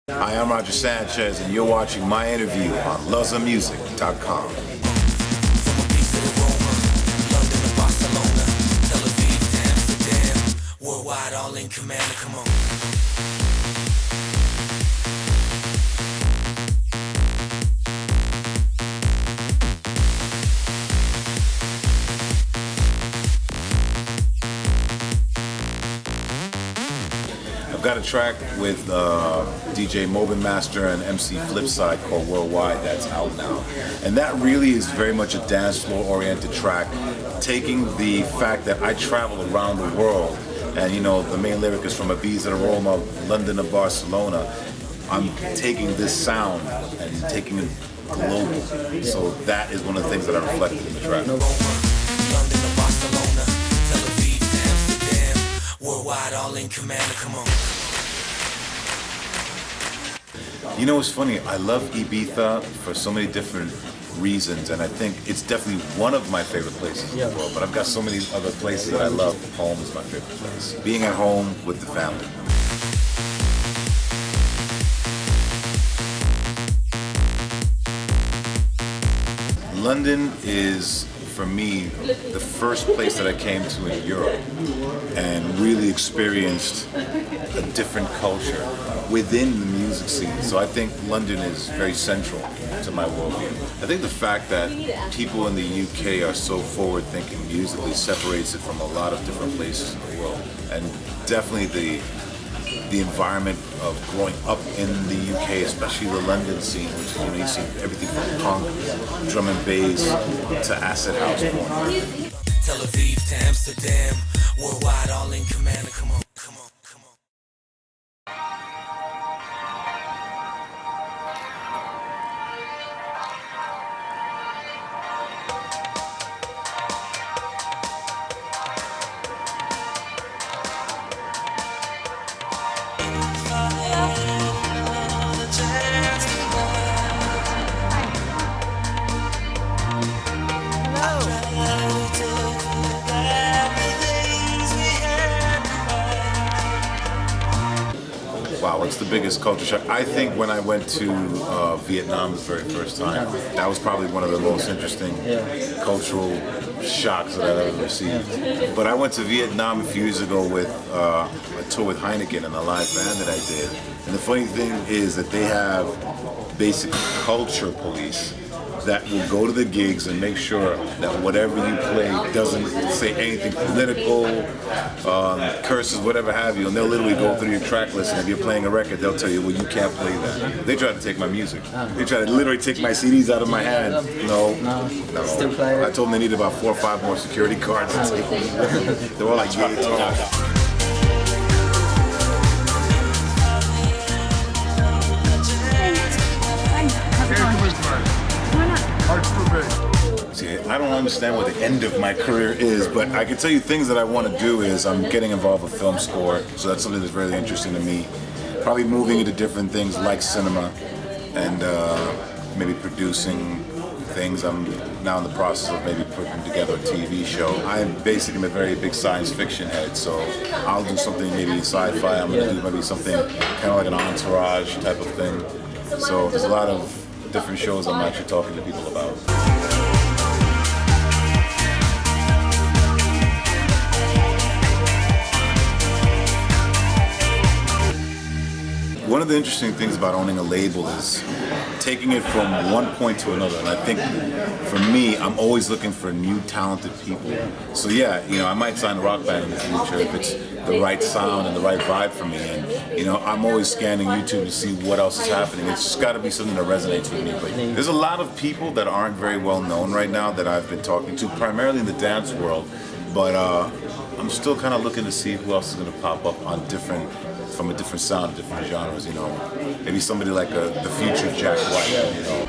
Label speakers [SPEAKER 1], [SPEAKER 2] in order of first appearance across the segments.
[SPEAKER 1] Hi, I'm Roger Sanchez, and you're watching my interview on lovesamusic.com.
[SPEAKER 2] Worldwide, all in command, come on.
[SPEAKER 1] I've got a track with DJ Mobin Master and MC Flipside called Worldwide that's out now. And that really is very much a dance floor oriented track, taking the fact that I travel around the world, and you know, the main lyric is from Ibiza to Roma, London to Barcelona. I'm taking this sound and taking it global. So that is one of the things that I reflected in the track.
[SPEAKER 2] London to Barcelona, Tel Aviv to Amsterdam. Worldwide, all in command, come on.
[SPEAKER 1] You know, it's funny, I love Ibiza for so many different reasons, and I think it's definitely one of my favorite places in the world, but I've got so many other places that I love. Home is my favorite place. Being at home with the family. London is, for me, the first place that I came to in Europe and really experienced a different culture within the music scene. So I think London is very central to my worldview. I think the fact that people in the UK are so forward-thinking musically separates it from a lot of different places in the world. And definitely the environment of growing up in the UK, especially the London scene, which is, you know, you see everything from punk, drum and bass, to acid house.
[SPEAKER 2] Tel Aviv to Amsterdam, worldwide, all in command, come on.
[SPEAKER 1] Wow, what's the biggest culture shock? I think when I went to Vietnam the very first time, that was probably one of the most interesting cultural shocks that I've ever received. But I went to Vietnam a few years ago with a tour with Heineken and a live band that I did. And the funny thing is that they have basic culture police that will go to the gigs and make sure that whatever you play doesn't say anything political, curses, whatever have you, and they'll literally go through your track list, and if you're playing a record, they'll tell you, well, you can't play that. They try to take my music. They try to literally take my CDs out of my hand. No.
[SPEAKER 3] Still play it?
[SPEAKER 1] I told them they needed about 4 or 5 more security cards to take them. They were like, yeah, tall. See, I don't understand what the end of my career is, but I can tell you things that I want to do is I'm getting involved with film score, so that's something that's really interesting to me. Probably moving into different things like cinema and maybe producing things. I'm now in the process of maybe putting together a TV show. I basically am a very big science fiction head, so I'll do something maybe sci-fi. I'm going to do maybe something kind of like an Entourage type of thing. So there's a lot of different shows I'm actually talking to people about. One of the interesting things about owning a label is taking it from one point to another. And I think for me, I'm always looking for new talented people. So yeah, you know, I might sign a rock band in the future if it's the right sound and the right vibe for me. And you know, I'm always scanning YouTube to see what else is happening. It's just got to be something that resonates with me. But there's a lot of people that aren't very well known right now that I've been talking to, primarily in the dance world. But I'm still kind of looking to see who else is going to pop up on from a different sound, different genres, you know. Maybe somebody like the future Jack White, you know.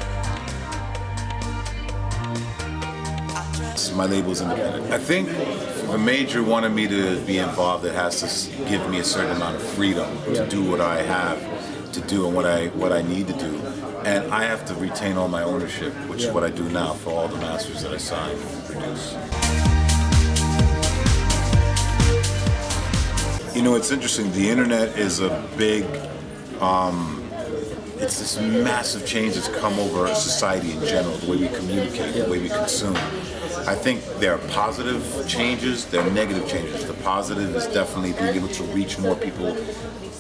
[SPEAKER 1] So my label's independent. I think if a major wanted me to be involved, it has to give me a certain amount of freedom to do what I have to do and what I need to do. And I have to retain all my ownership, which is what I do now for all the masters that I sign and produce. You know, it's interesting. The internet is a big it's this massive change that's come over society in general, the way we communicate, the way we consume. I think there are positive changes, there are negative changes. The positive is definitely being able to reach more people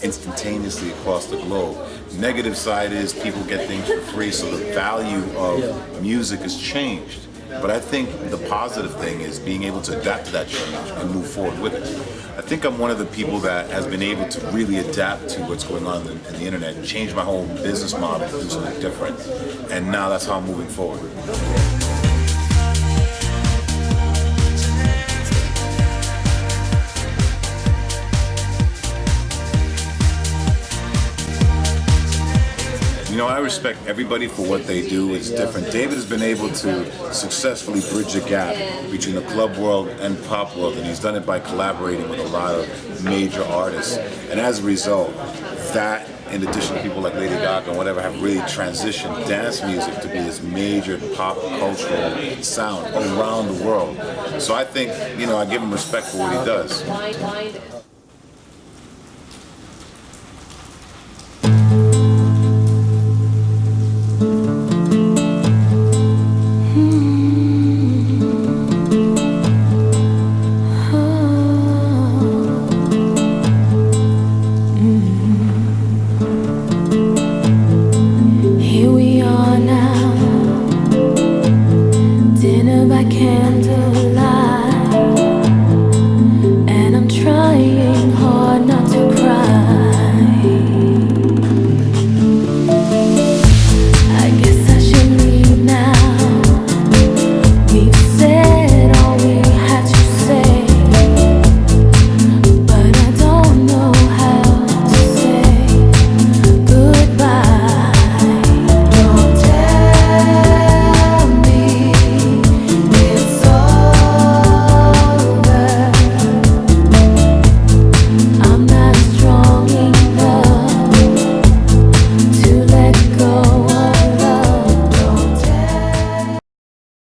[SPEAKER 1] instantaneously across the globe. Negative side is people get things for free, so the value of music has changed. But I think the positive thing is being able to adapt to that change and move forward with it. I think I'm one of the people that has been able to really adapt to what's going on in the internet and change my whole business model to do something different. And now that's how I'm moving forward. You know, I respect everybody for what they do. It's different. David has been able to successfully bridge the gap between the club world and pop world, and he's done it by collaborating with a lot of major artists. And as a result, that, in addition to people like Lady Gaga and whatever, have really transitioned dance music to be this major pop cultural sound around the world. So I think, you know, I give him respect for what he does.